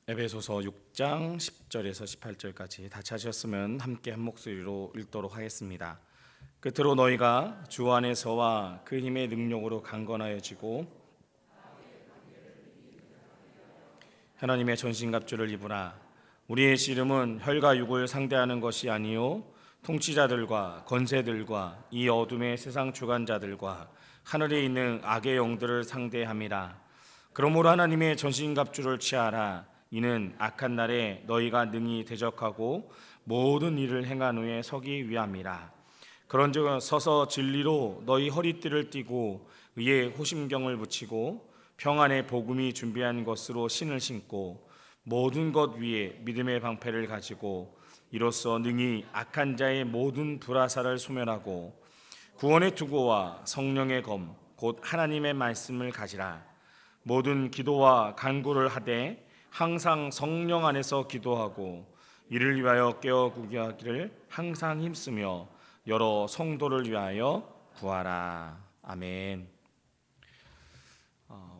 에베소서 6장 10절에서 18절까지 다 찾으셨으면 함께 한 목소리로 읽도록 하겠습니다. 끝으로 너희가 주 안에서와 그 힘의 능력으로 강건하여지고 하나님의 전신갑주를 입으라. 우리의 씨름은 혈과 육을 상대하는 것이 아니요 통치자들과 권세들과 이 어둠의 세상 주관자들과 하늘에 있는 악의 영들을 상대함이라. 그러므로 하나님의 전신갑주를 취하라. 이는 악한 날에 너희가 능히 대적하고 모든 일을 행한 후에 서기 위함이라. 그런즉 서서 진리로 너희 허리띠를 띠고 의의 호심경을 붙이고 평안의 복음이 준비한 것으로 신을 신고 모든 것 위에 믿음의 방패를 가지고 이로써 능히 악한 자의 모든 불화살을 소멸하고 구원의 투구와 성령의 검 곧 하나님의 말씀을 가지라. 모든 기도와 간구를 하되 항상 성령 안에서 기도하고 이를 위하여 깨어 구하기를 항상 힘쓰며 여러 성도를 위하여 구하라. 아멘.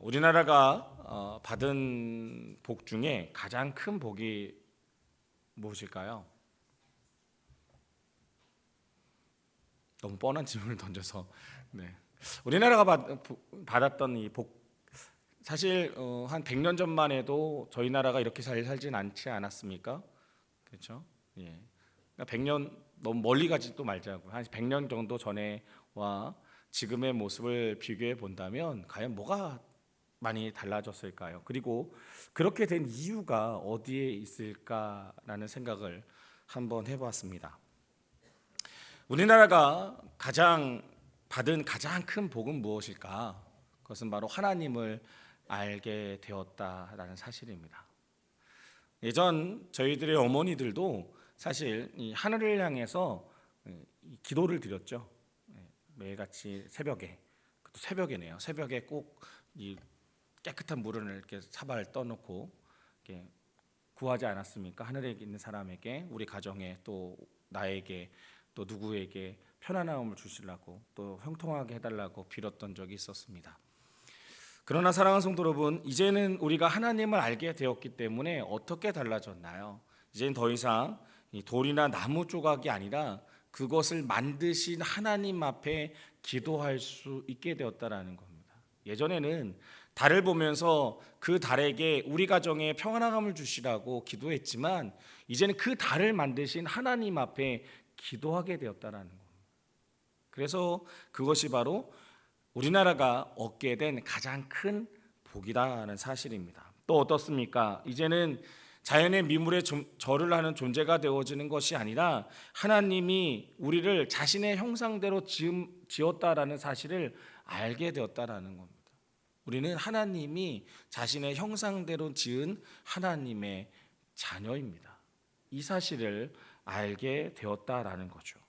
우리나라가 받은 복 중에 가장 큰 복이 무엇일까요? 너무 뻔한 질문을 던져서 우리나라가 받았던 이 복, 사실 한 100년 전만 해도 저희 나라가 이렇게 잘 살진 않지 않았습니까? 그렇죠? 예. 100년 너무 멀리 가지도 말자고. 한 100년 정도 전에와 지금의 모습을 비교해 본다면 과연 뭐가 많이 달라졌을까요? 그리고 그렇게 된 이유가 어디에 있을까라는 생각을 한번 해보았습니다. 우리나라가 받은 가장 큰 복은 무엇일까? 그것은 바로 하나님을 알게 되었다라는 사실입니다. 예전 저희들의 어머니들도 사실 이 하늘을 향해서 기도를 드렸죠. 매일같이 새벽에, 그것도 새벽에네요. 새벽에 꼭 이 깨끗한 물을 이렇게 사발 떠놓고 이렇게 구하지 않았습니까? 하늘에 있는 사람에게, 우리 가정에, 또 나에게, 또 누구에게 편안함을 주시려고, 또 형통하게 해달라고 빌었던 적이 있었습니다. 그러나 사랑하는 성도 여러분, 이제는 우리가 하나님을 알게 되었기 때문에 어떻게 달라졌나요? 이제는 더 이상 이 돌이나 나무 조각이 아니라 그것을 만드신 하나님 앞에 기도할 수 있게 되었다라는 겁니다. 예전에는 달을 보면서 그 달에게 우리 가정에 평안함을 주시라고 기도했지만 이제는 그 달을 만드신 하나님 앞에 기도하게 되었다라는 겁니다. 그래서 그것이 바로 우리나라가 얻게 된 가장 큰 복이라는 사실입니다. 또 어떻습니까? 이제는 자연의 미물에 절을 하는 존재가 되어지는 것이 아니라 하나님이 우리를 자신의 형상대로 지었다라는 사실을 알게 되었다라는 겁니다. 우리는 하나님이 자신의 형상대로 지은 하나님의 자녀입니다. 이 사실을 알게 되었다라는 거죠.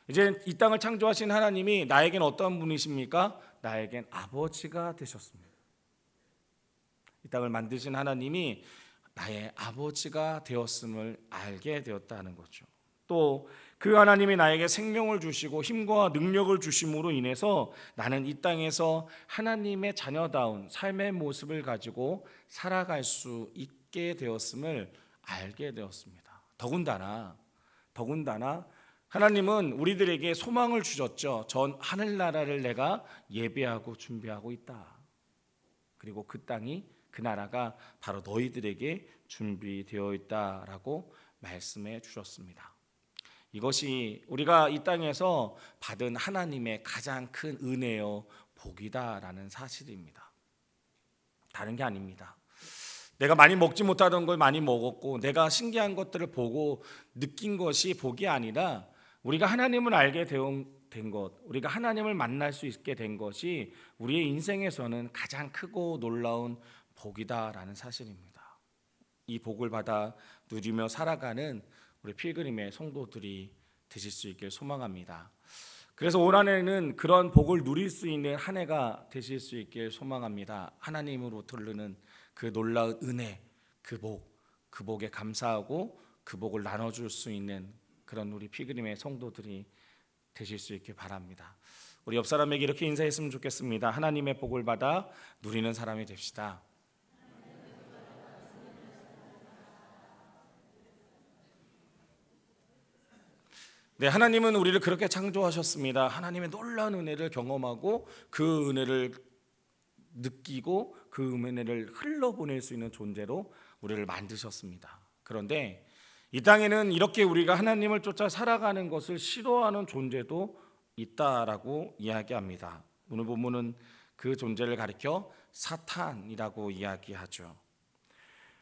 이제 이 땅을 창조하신 하나님이 나에겐 어떤 분이십니까? 나에겐 아버지가 되셨습니다. 이 땅을 만드신 하나님이 나의 아버지가 되었음을 알게 되었다는 거죠. 또 그 하나님이 나에게 생명을 주시고 힘과 능력을 주심으로 인해서 나는 이 땅에서 하나님의 자녀다운 삶의 모습을 가지고 살아갈 수 있게 되었음을 알게 되었습니다. 더군다나 하나님은 우리들에게 소망을 주셨죠. 전 하늘나라를 내가 예배하고 준비하고 있다. 그리고 그 땅이, 그 나라가 바로 너희들에게 준비되어 있다라고 말씀해 주셨습니다. 이것이 우리가 이 땅에서 받은 하나님의 가장 큰 은혜요 복이다라는 사실입니다. 다른 게 아닙니다. 내가 많이 먹지 못하던 걸 많이 먹었고 내가 신기한 것들을 보고 느낀 것이 복이 아니라 우리가 하나님을 알게 된 것, 우리가 하나님을 만날 수 있게 된 것이 우리의 인생에서는 가장 크고 놀라운 복이다라는 사실입니다. 이 복을 받아 누리며 살아가는 우리 필그림의 성도들이 되실 수 있길 소망합니다. 그래서 올 한해는 그런 복을 누릴 수 있는 한 해가 되실 수 있길 소망합니다. 하나님으로부터 흐르는 그 놀라운 은혜, 그 복에 감사하고 그 복을 나눠줄 수 있는 그런 우리 필그림의 성도들이 되실 수 있길 바랍니다. 우리 옆 사람에게 이렇게 인사했으면 좋겠습니다. 하나님의 복을 받아 누리는 사람이 됩시다. 네, 하나님은 우리를 그렇게 창조하셨습니다. 하나님의 놀라운 은혜를 경험하고 그 은혜를 느끼고 그 은혜를 흘러보낼 수 있는 존재로 우리를 만드셨습니다. 그런데 이 땅에는 이렇게 우리가 하나님을 쫓아 살아가는 것을 싫어하는 존재도 있다라고 이야기합니다. 오늘 본문은 그 존재를 가리켜 사탄이라고 이야기하죠.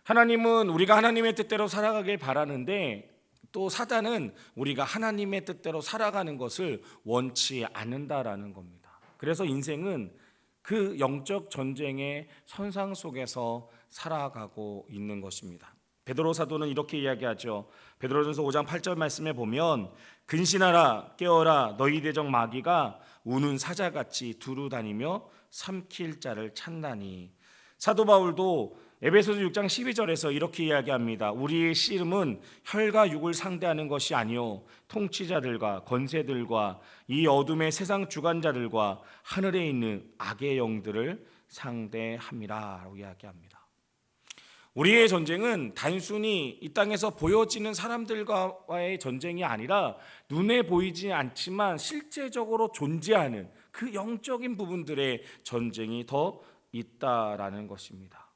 하나님은 우리가 하나님의 뜻대로 살아가길 바라는데 또 사단은 우리가 하나님의 뜻대로 살아가는 것을 원치 않는다라는 겁니다. 그래서 인생은 그 영적 전쟁의 선상 속에서 살아가고 있는 것입니다. 베드로 사도는 이렇게 이야기하죠. 베드로전서 5장 8절 말씀에 보면 근신하라 깨어라 너희 대적 마귀가 우는 사자같이 두루 다니며 삼킬 자를 찾나니. 사도 바울도 에베소서 6장 12절에서 이렇게 이야기합니다. 우리의 씨름은 혈과 육을 상대하는 것이 아니요 통치자들과 권세들과 이 어둠의 세상 주관자들과 하늘에 있는 악의 영들을 상대함이라고 이야기합니다. 우리의 전쟁은 단순히 이 땅에서 보여지는 사람들과의 전쟁이 아니라 눈에 보이지 않지만 실제적으로 존재하는 그 영적인 부분들의 전쟁이 더 있다라는 것입니다.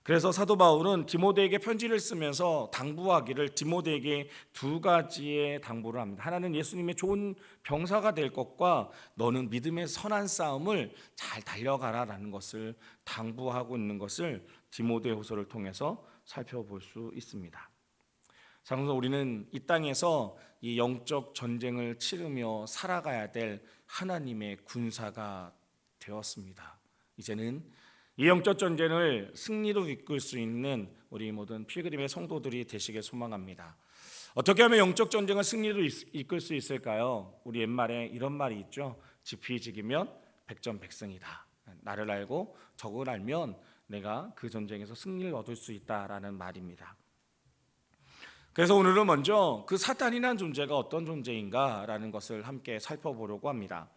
그래서 사도 바울은 디모데에게 편지를 쓰면서 당부하기를 디모데에게 두 가지의 당부를 합니다. 하나는 예수님의 좋은 병사가 될 것과 너는 믿음의 선한 싸움을 잘 달려가라라는 것을 당부하고 있는 것을 디모데후서를 통해서 살펴볼 수 있습니다. 자, 그래서 우리는 이 땅에서 이 영적 전쟁을 치르며 살아가야 될 하나님의 군사가 되었습니다. 이제는 이 영적 전쟁을 승리로 이끌 수 있는 우리 모든 필그림의 성도들이 되시길 소망합니다. 어떻게 하면 영적 전쟁을 승리로 이끌 수 있을까요? 우리 옛말에 이런 말이 있죠. 지피지기면 백전백승이다. 나를 알고 적을 알면 내가 그 전쟁에서 승리를 얻을 수 있다라는 말입니다. 그래서 오늘은 먼저 그 사탄이라는 존재가 어떤 존재인가라는 것을 함께 살펴보려고 합니다.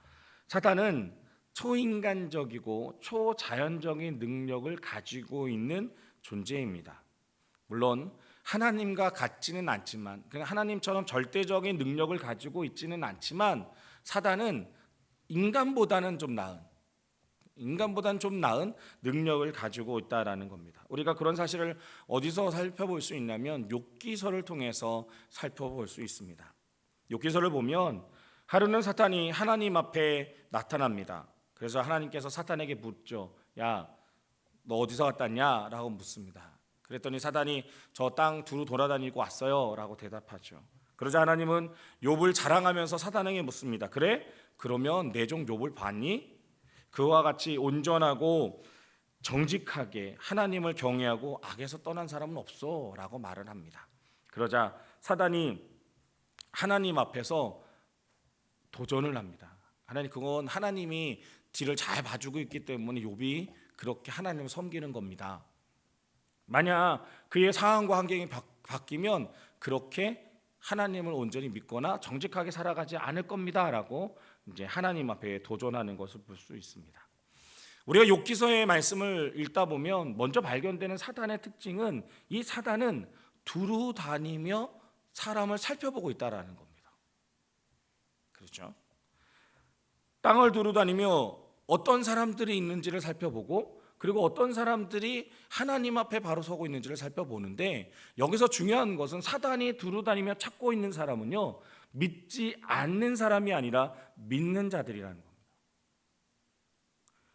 사탄은 초인간적이고 초자연적인 능력을 가지고 있는 존재입니다. 물론 하나님과 같지는 않지만 하나님처럼 절대적인 능력을 가지고 있지는 않지만 사단은 인간보다는 좀 나은 능력을 가지고 있다라는 겁니다. 우리가 그런 사실을 어디서 살펴볼 수 있냐면 욥기서를 통해서 살펴볼 수 있습니다. 욥기서를 보면 하루는 사탄이 하나님 앞에 나타납니다. 그래서 하나님께서 사탄에게 묻죠. 야, 너 어디서 왔다 왔냐? 라고 묻습니다. 그랬더니 사탄이 저 땅 두루 돌아다니고 왔어요 라고 대답하죠. 그러자 하나님은 욥을 자랑하면서 사탄에게 묻습니다. 그래? 그러면 내 종 욥을 봤니? 그와 같이 온전하고 정직하게 하나님을 경외하고 악에서 떠난 사람은 없어 라고 말을 합니다. 그러자 사탄이 하나님 앞에서 도전을 합니다. 그건 하나님이 뒤를 잘 봐주고 있기 때문에 욥이 그렇게 하나님을 섬기는 겁니다. 만약 그의 상황과 환경이 바뀌면 그렇게 하나님을 온전히 믿거나 정직하게 살아가지 않을 겁니다라고 이제 하나님 앞에 도전하는 것을 볼 수 있습니다. 우리가 욥기서의 말씀을 읽다 보면 먼저 발견되는 사단의 특징은 이 사단은 두루 다니며 사람을 살펴보고 있다라는 겁니다. 그렇죠? 땅을 두루 다니며 어떤 사람들이 있는지를 살펴보고 그리고 어떤 사람들이 하나님 앞에 바로 서고 있는지를 살펴보는데 여기서 중요한 것은 사단이 두루 다니며 찾고 있는 사람은요 믿지 않는 사람이 아니라 믿는 자들이라는 겁니다.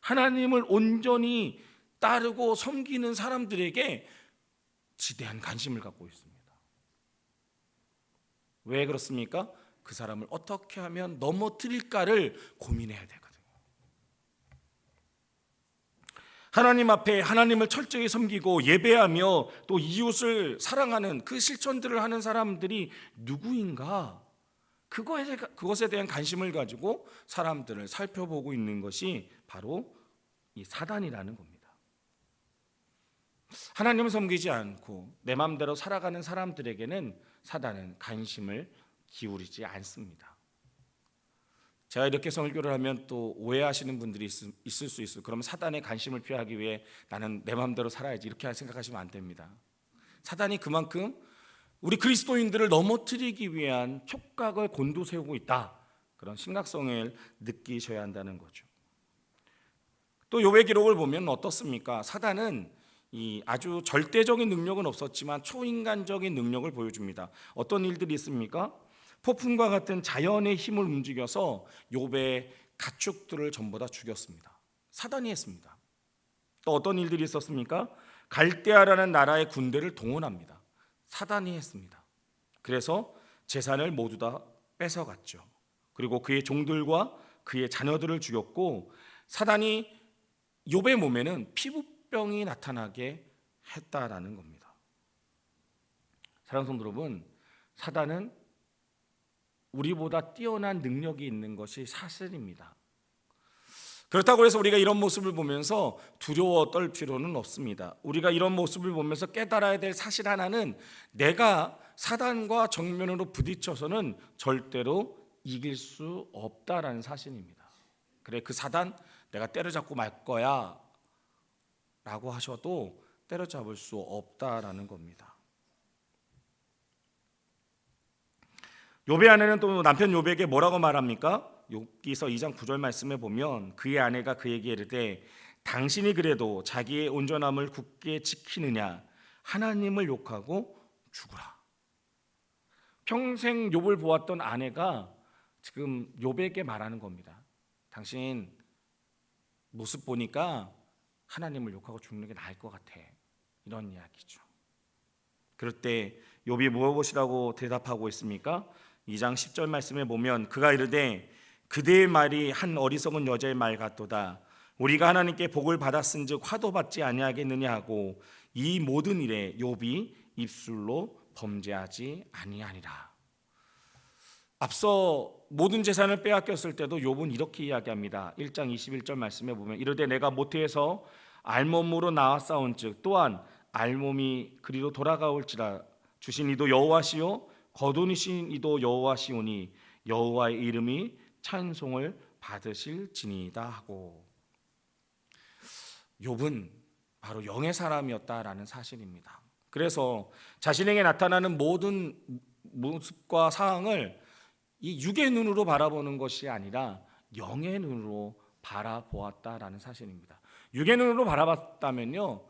하나님을 온전히 따르고 섬기는 사람들에게 지대한 관심을 갖고 있습니다. 왜 그렇습니까? 그 사람을 어떻게 하면 넘어뜨릴까를 고민해야 되거든요. 하나님 앞에 하나님을 철저히 섬기고 예배하며 또 이웃을 사랑하는 그 실천들을 하는 사람들이 누구인가? 그것에 대한 관심을 가지고 사람들을 살펴보고 있는 것이 바로 이 사단이라는 겁니다. 하나님을 섬기지 않고 내 마음대로 살아가는 사람들에게는 사단은 관심을 기울이지 않습니다. 제가 이렇게 설교를 하면 또 오해하시는 분들이 있을 수 있어요. 그러면 사단의 관심을 피하기 위해 나는 내 마음대로 살아야지 이렇게 생각하시면 안 됩니다. 사단이 그만큼 우리 그리스도인들을 넘어뜨리기 위한 촉각을 곤두세우고 있다. 그런 심각성을 느끼셔야 한다는 거죠. 또 욥의 기록을 보면 어떻습니까? 사단은 이 아주 절대적인 능력은 없었지만 초인간적인 능력을 보여줍니다. 어떤 일들이 있습니까? 폭풍과 같은 자연의 힘을 움직여서 욥의 가축들을 전부 다 죽였습니다. 사단이 했습니다. 또 어떤 일들이 있었습니까? 갈대아라는 나라의 군대를 동원합니다. 사단이 했습니다. 그래서 재산을 모두 다 뺏어갔죠. 그리고 그의 종들과 그의 자녀들을 죽였고, 사단이 욥의 몸에는 피부병이 나타나게 했다라는 겁니다. 사랑하는 성도 여러분, 사단은 우리보다 뛰어난 능력이 있는 것이 사실입니다. 그렇다고 해서 우리가 이런 모습을 보면서 두려워 떨 필요는 없습니다. 우리가 이런 모습을 보면서 깨달아야 될 사실 하나는, 내가 사단과 정면으로 부딪혀서는 절대로 이길 수 없다라는 사실입니다. 그래, 그 사단 내가 때려잡고 말 거야 라고 하셔도 때려잡을 수 없다라는 겁니다. 욥의 아내는 또 남편 욥에게 뭐라고 말합니까? 욥기서 2장 9절 말씀에 보면 그의 아내가 그에게 이르되 당신이 그래도 자기의 온전함을 굳게 지키느냐, 하나님을 욕하고 죽으라. 평생 욥을 보았던 아내가 지금 욥에게 말하는 겁니다. 당신 모습 보니까 하나님을 욕하고 죽는 게 나을 것 같아. 이런 이야기죠. 그럴 때 욥이 무엇이라고 대답하고 있습니까? 2장 10절 말씀에 보면 그가 이르되 그대의 말이 한 어리석은 여자의 말 같도다. 우리가 하나님께 복을 받았은즉 화도 받지 아니하겠느냐 하고 이 모든 일에 욥이 입술로 범죄하지 아니하니라. 앞서 모든 재산을 빼앗겼을 때도 욥은 이렇게 이야기합니다. 1장 21절 말씀에 보면 이르되 내가 모태에서 알몸으로 나왔사온즉 또한 알몸이 그리로 돌아가올지라. 주신 이도 여호와시요 거두니신 이도 여호와시오니 여호와의 이름이 찬송을 받으실지니이다 하고, 욥은 바로 영의 사람이었다라는 사실입니다. 그래서 자신에게 나타나는 모든 모습과 상황을 이 육의 눈으로 바라보는 것이 아니라 영의 눈으로 바라보았다라는 사실입니다. 육의 눈으로 바라봤다면요,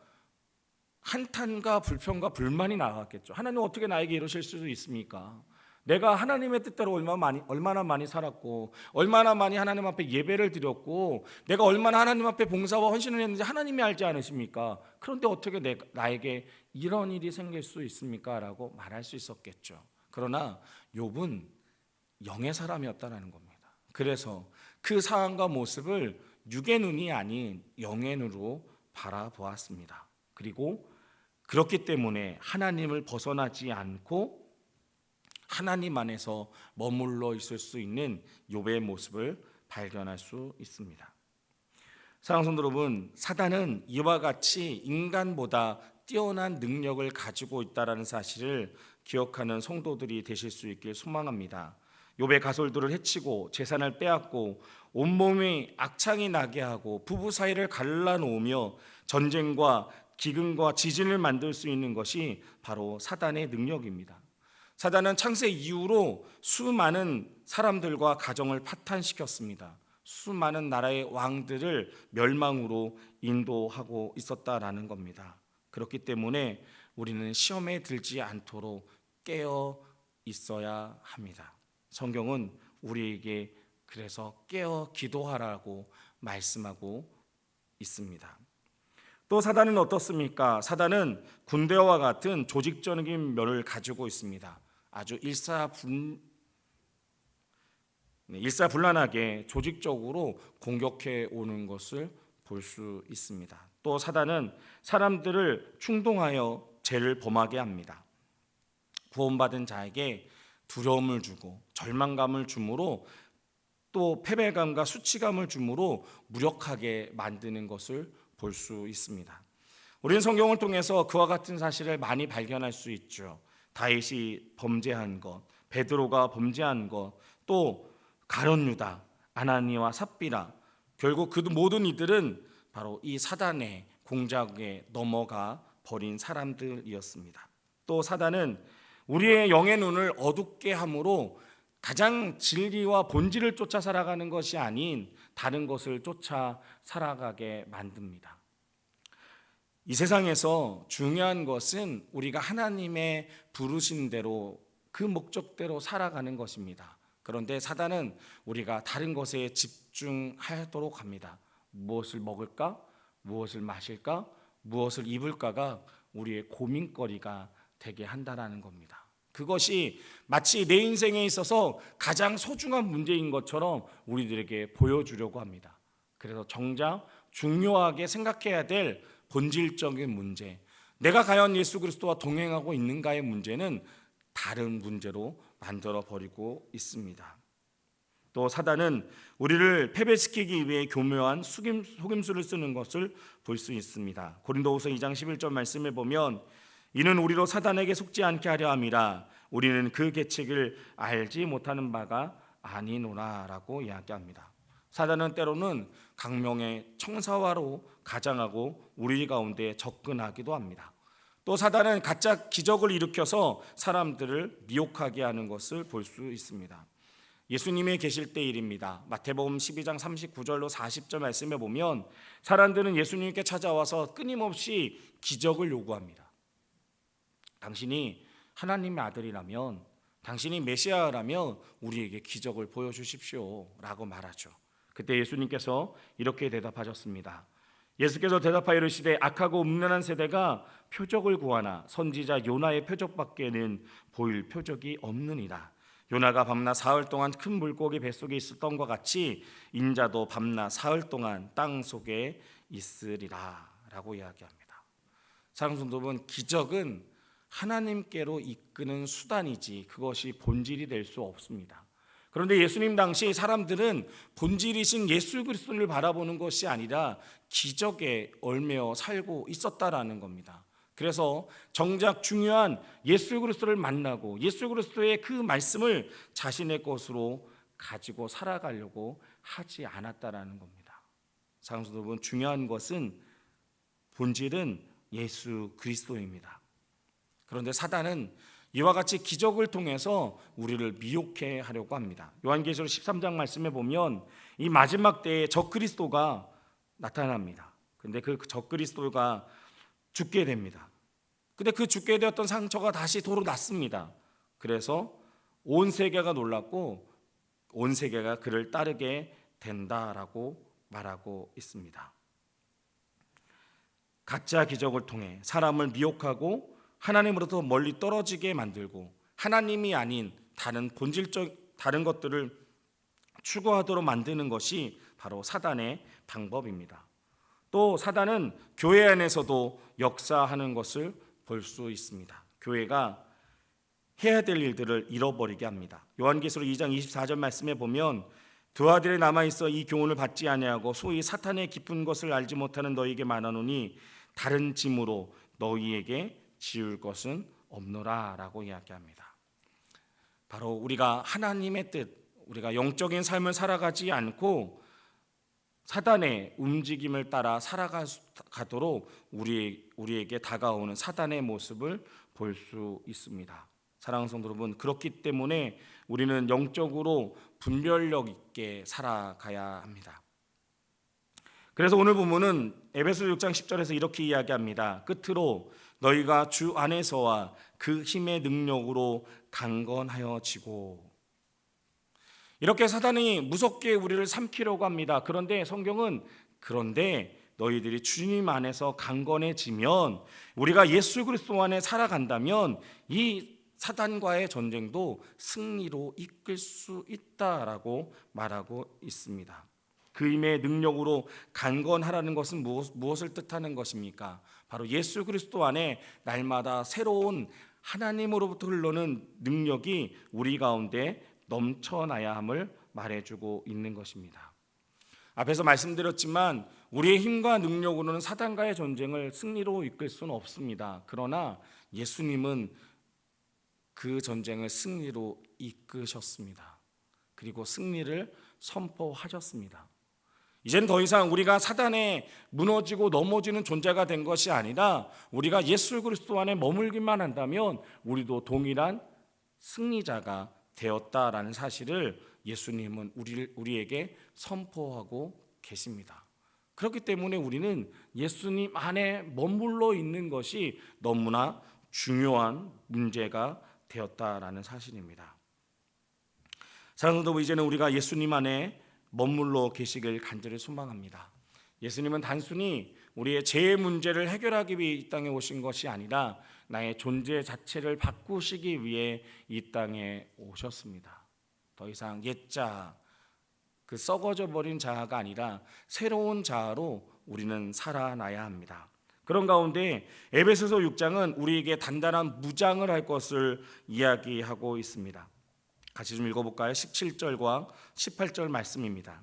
한탄과 불평과 불만이 나왔겠죠. 하나님 어떻게 나에게 이러실 수 있습니까? 내가 하나님의 뜻대로 얼마나 많이 살았고, 얼마나 많이 하나님 앞에 예배를 드렸고, 내가 얼마나 하나님 앞에 봉사와 헌신을 했는지 하나님이 알지 않으십니까? 그런데 어떻게 나에게 이런 일이 생길 수 있습니까? 라고 말할 수 있었겠죠. 그러나 욥은 영의 사람이었다는 겁니다. 그래서 그 상황과 모습을 육의 눈이 아닌 영의 눈으로 바라보았습니다. 그리고 그렇기 때문에 하나님을 벗어나지 않고 하나님 안에서 머물러 있을 수 있는 욥의 모습을 발견할 수 있습니다. 사랑하는 성도 여러분, 사단은 이와 같이 인간보다 뛰어난 능력을 가지고 있다는 사실을 기억하는 성도들이 되실 수 있길 소망합니다. 욥의 가솔들을 해치고 재산을 빼앗고 온몸에 악창이 나게 하고 부부 사이를 갈라놓으며 전쟁과 기근과 지진을 만들 수 있는 것이 바로 사단의 능력입니다. 사단은 창세 이후로 수많은 사람들과 가정을 파탄시켰습니다. 수많은 나라의 왕들을 멸망으로 인도하고 있었다라는 겁니다. 그렇기 때문에 우리는 시험에 들지 않도록 깨어 있어야 합니다. 성경은 우리에게 그래서 깨어 기도하라고 말씀하고 있습니다. 또 사단은 어떻습니까? 사단은 군대와 같은 조직적인 면을 가지고 있습니다. 아주 일사불란하게 조직적으로 공격해 오는 것을 볼 수 있습니다. 또 사단은 사람들을 충동하여 죄를 범하게 합니다. 구원받은 자에게 두려움을 주고 절망감을 주므로, 또 패배감과 수치감을 주므로 무력하게 만드는 것을 볼 수 있습니다. 우리는 성경을 통해서 그와 같은 사실을 많이 발견할 수 있죠. 다윗이 범죄한 것, 베드로가 범죄한 것, 또 가룟 유다, 아나니와 삽비라, 결국 그 모든 이들은 바로 이 사단의 공작에 넘어가 버린 사람들이었습니다. 또 사단은 우리의 영의 눈을 어둡게 함으로 가장 진리와 본질을 쫓아 살아가는 것이 아닌 다른 것을 쫓아 살아가게 만듭니다. 이 세상에서 중요한 것은 우리가 하나님의 부르신 대로 그 목적대로 살아가는 것입니다. 그런데 사단은 우리가 다른 것에 집중하도록 합니다. 무엇을 먹을까? 무엇을 마실까? 무엇을 입을까가 우리의 고민거리가 되게 한다는 겁니다. 그것이 마치 내 인생에 있어서 가장 소중한 문제인 것처럼 우리들에게 보여주려고 합니다. 그래서 정작 중요하게 생각해야 될 본질적인 문제, 내가 과연 예수 그리스도와 동행하고 있는가의 문제는 다른 문제로 만들어버리고 있습니다. 또 사단은 우리를 패배시키기 위해 교묘한 속임수를 쓰는 것을 볼 수 있습니다. 고린도후서 2장 11절 말씀을 보면 이는 우리로 사단에게 속지 않게 하려 함이라 우리는 그 계책을 알지 못하는 바가 아니노라 라고 이야기합니다. 사단은 때로는 강명의 청사화로 가장하고 우리 가운데 접근하기도 합니다. 또 사단은 가짜 기적을 일으켜서 사람들을 미혹하게 하는 것을 볼 수 있습니다. 예수님이 계실 때 일입니다. 마태복음 12장 39절로 40절 말씀에 보면 사람들은 예수님께 찾아와서 끊임없이 기적을 요구합니다. 당신이 하나님의 아들이라면, 당신이 메시아라면 우리에게 기적을 보여주십시오 라고 말하죠. 그때 예수님께서 이렇게 대답하셨습니다. 예수께서 대답하여 이르시되 악하고 음란한 세대가 표적을 구하나 선지자 요나의 표적밖에는 보일 표적이 없느니라. 요나가 밤낮 사흘 동안 큰 물고기 뱃속에 있었던 것 같이 인자도 밤낮 사흘 동안 땅 속에 있으리라 라고 이야기합니다. 사랑하는 성도 여러분, 기적은 하나님께로 이끄는 수단이지 그것이 본질이 될 수 없습니다. 그런데 예수님 당시 사람들은 본질이신 예수 그리스도를 바라보는 것이 아니라 기적에 얽매여 살고 있었다라는 겁니다. 그래서 정작 중요한 예수 그리스도를 만나고 예수 그리스도의 그 말씀을 자신의 것으로 가지고 살아가려고 하지 않았다라는 겁니다. 사랑하는 여러분, 중요한 것은 본질은 예수 그리스도입니다. 그런데 사단은 이와 같이 기적을 통해서 우리를 미혹해 하려고 합니다. 요한계시록 13장 말씀에 보면 이 마지막 때에 적그리스도가 나타납니다. 그런데 그 적그리스도가 죽게 됩니다. 근데 그 죽게 되었던 상처가 다시 도로 났습니다. 그래서 온 세계가 놀랐고 온 세계가 그를 따르게 된다라고 말하고 있습니다. 가짜 기적을 통해 사람을 미혹하고 하나님으로부터 멀리 떨어지게 만들고 하나님이 아닌 다른 것들을 추구하도록 만드는 것이 바로 사단의 방법입니다. 또 사단은 교회 안에서도 역사하는 것을 볼 수 있습니다. 교회가 해야 될 일들을 잃어버리게 합니다. 요한계시록 2장 24절 말씀에 보면 두 아들이 남아있어 이 교훈을 받지 아니하고 소위 사탄의 깊은 것을 알지 못하는 너희에게 말하노니 다른 짐으로 너희에게 지울 것은 없노라 라고 이야기합니다. 바로 우리가 하나님의 뜻, 우리가 영적인 삶을 살아가지 않고 사단의 움직임을 따라 살아가도록 우리에게 다가오는 사단의 모습을 볼 수 있습니다. 사랑하는 성도 여러분, 그렇기 때문에 우리는 영적으로 분별력 있게 살아가야 합니다. 그래서 오늘 본문은 에베소 6장 10절에서 이렇게 이야기합니다. 끝으로 너희가 주 안에서와 그 힘의 능력으로 강건하여지고. 이렇게 사단이 무섭게 우리를 삼키려고 합니다. 그런데 성경은 그런데 너희들이 주님 안에서 강건해지면, 우리가 예수 그리스도 안에 살아간다면 이 사단과의 전쟁도 승리로 이끌 수 있다라고 말하고 있습니다. 그 힘의 능력으로 강건하라는 것은 무엇을 뜻하는 것입니까? 바로 예수 그리스도 안에 날마다 새로운 하나님으로부터 흘러오는 능력이 우리 가운데 넘쳐나야 함을 말해주고 있는 것입니다. 앞에서 말씀드렸지만 우리의 힘과 능력으로는 사단과의 전쟁을 승리로 이끌 수는 없습니다. 그러나 예수님은 그 전쟁을 승리로 이끄셨습니다. 그리고 승리를 선포하셨습니다. 이제는 더 이상 우리가 사단에 무너지고 넘어지는 존재가 된 것이 아니라 우리가 예수 그리스도 안에 머물기만 한다면 우리도 동일한 승리자가 되었다라는 사실을 예수님은 우리에게 선포하고 계십니다. 그렇기 때문에 우리는 예수님 안에 머물러 있는 것이 너무나 중요한 문제가 되었다라는 사실입니다. 사랑하는 여러분, 이제는 우리가 예수님 안에 머물러 계시길 간절히 소망합니다. 예수님은 단순히 우리의 죄의 문제를 해결하기 위해 이 땅에 오신 것이 아니라 나의 존재 자체를 바꾸시기 위해 이 땅에 오셨습니다. 더 이상 옛자, 그 썩어져 버린 자아가 아니라 새로운 자아로 우리는 살아나야 합니다. 그런 가운데 에베소서 6장은 우리에게 단단한 무장을 할 것을 이야기하고 있습니다. 같이 좀 읽어볼까요? 17절과 18절 말씀입니다.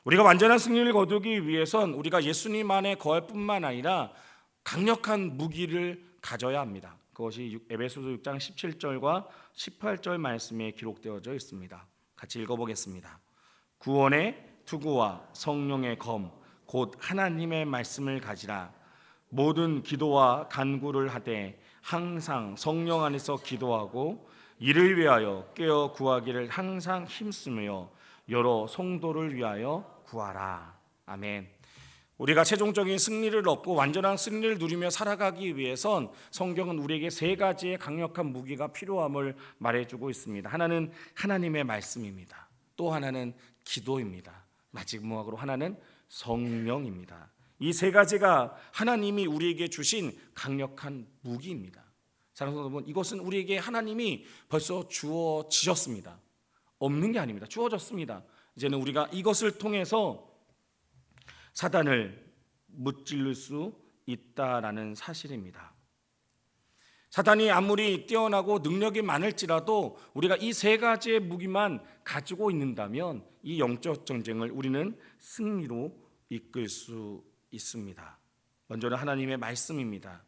우리가 완전한 승리를 거두기 위해선 우리가 예수님 안에 거할 뿐만 아니라 강력한 무기를 가져야 합니다. 그것이 에베소서 6장 17절과 18절 말씀에 기록되어져 있습니다. 같이 읽어보겠습니다. 구원의 투구와 성령의 검 곧 하나님의 말씀을 가지라. 모든 기도와 간구를 하되 항상 성령 안에서 기도하고 이를 위하여 깨어 구하기를 항상 힘쓰며 여러 성도를 위하여 구하라. 아멘. 우리가 최종적인 승리를 얻고 완전한 승리를 누리며 살아가기 위해선 성경은 우리에게 세 가지의 강력한 무기가 필요함을 말해주고 있습니다. 하나는 하나님의 말씀입니다. 또 하나는 기도입니다. 마지막으로 하나는 성령입니다. 이 세 가지가 하나님이 우리에게 주신 강력한 무기입니다. 사랑하는 여러분, 이것은 우리에게 하나님이 벌써 주어지셨습니다. 없는 게 아닙니다. 주어졌습니다. 이제는 우리가 이것을 통해서 사단을 무찔러 수 있다라는 사실입니다. 사단이 아무리 뛰어나고 능력이 많을지라도 우리가 이 세 가지의 무기만 가지고 있는다면 이 영적 전쟁을 우리는 승리로 이끌 수 있습니다. 먼저는 하나님의 말씀입니다.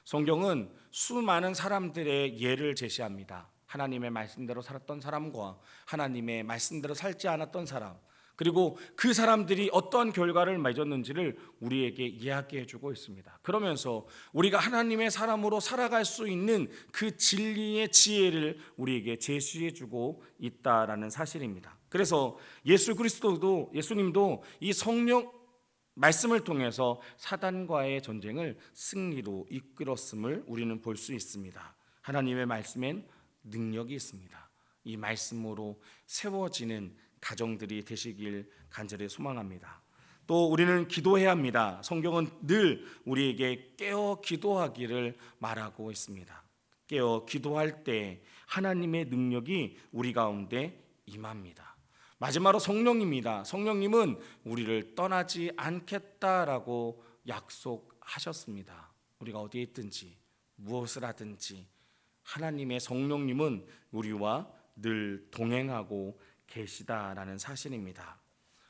성경은 수많은 사람들의 예를 제시합니다. 하나님의 말씀대로 살았던 사람과 하나님의 말씀대로 살지 않았던 사람, 그리고 그 사람들이 어떤 결과를 맺었는지를 우리에게 이야기해 주고 있습니다. 그러면서 우리가 하나님의 사람으로 살아갈 수 있는 그 진리의 지혜를 우리에게 제시해 주고 있다라는 사실입니다. 그래서 예수님도 이 성령 말씀을 통해서 사단과의 전쟁을 승리로 이끌었음을 우리는 볼 수 있습니다. 하나님의 말씀엔 능력이 있습니다. 이 말씀으로 세워지는 가정들이 되시길 간절히 소망합니다. 또 우리는 기도해야 합니다. 성경은 늘 우리에게 깨어 기도하기를 말하고 있습니다. 깨어 기도할 때 하나님의 능력이 우리 가운데 임합니다. 마지막으로 성령입니다. 성령님은 우리를 떠나지 않겠다라고 약속하셨습니다. 우리가 어디에 있든지 무엇을 하든지 하나님의 성령님은 우리와 늘 동행하고 계시다라는 사실입니다.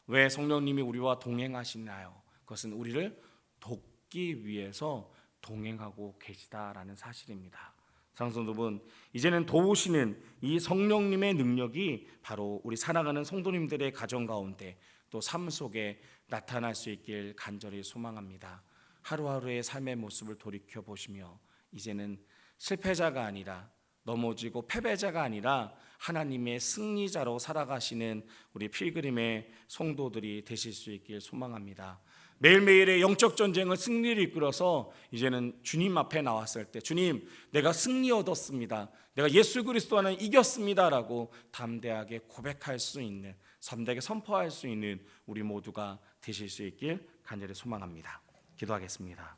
왜 성령님이 우리와 동행하시나요? 그것은 우리를 돕기 위해서 동행하고 계시다라는 사실입니다. 사랑하는 여러분, 이제는 도우시는 이 성령님의 능력이 바로 우리 살아가는 성도님들의 가정 가운데 또 삶 속에 나타날 수 있길 간절히 소망합니다. 하루하루의 삶의 모습을 돌이켜 보시며 이제는 실패자가 아니라 넘어지고 패배자가 아니라 하나님의 승리자로 살아가시는 우리 필그림의 성도들이 되실 수 있길 소망합니다. 매일매일의 영적 전쟁을 승리를 이끌어서 이제는 주님 앞에 나왔을 때 주님, 내가 승리 얻었습니다. 내가 예수 그리스도 안에 이겼습니다라고 담대하게 고백할 수 있는, 담대하게 선포할 수 있는 우리 모두가 되실 수 있길 간절히 소망합니다. 기도하겠습니다.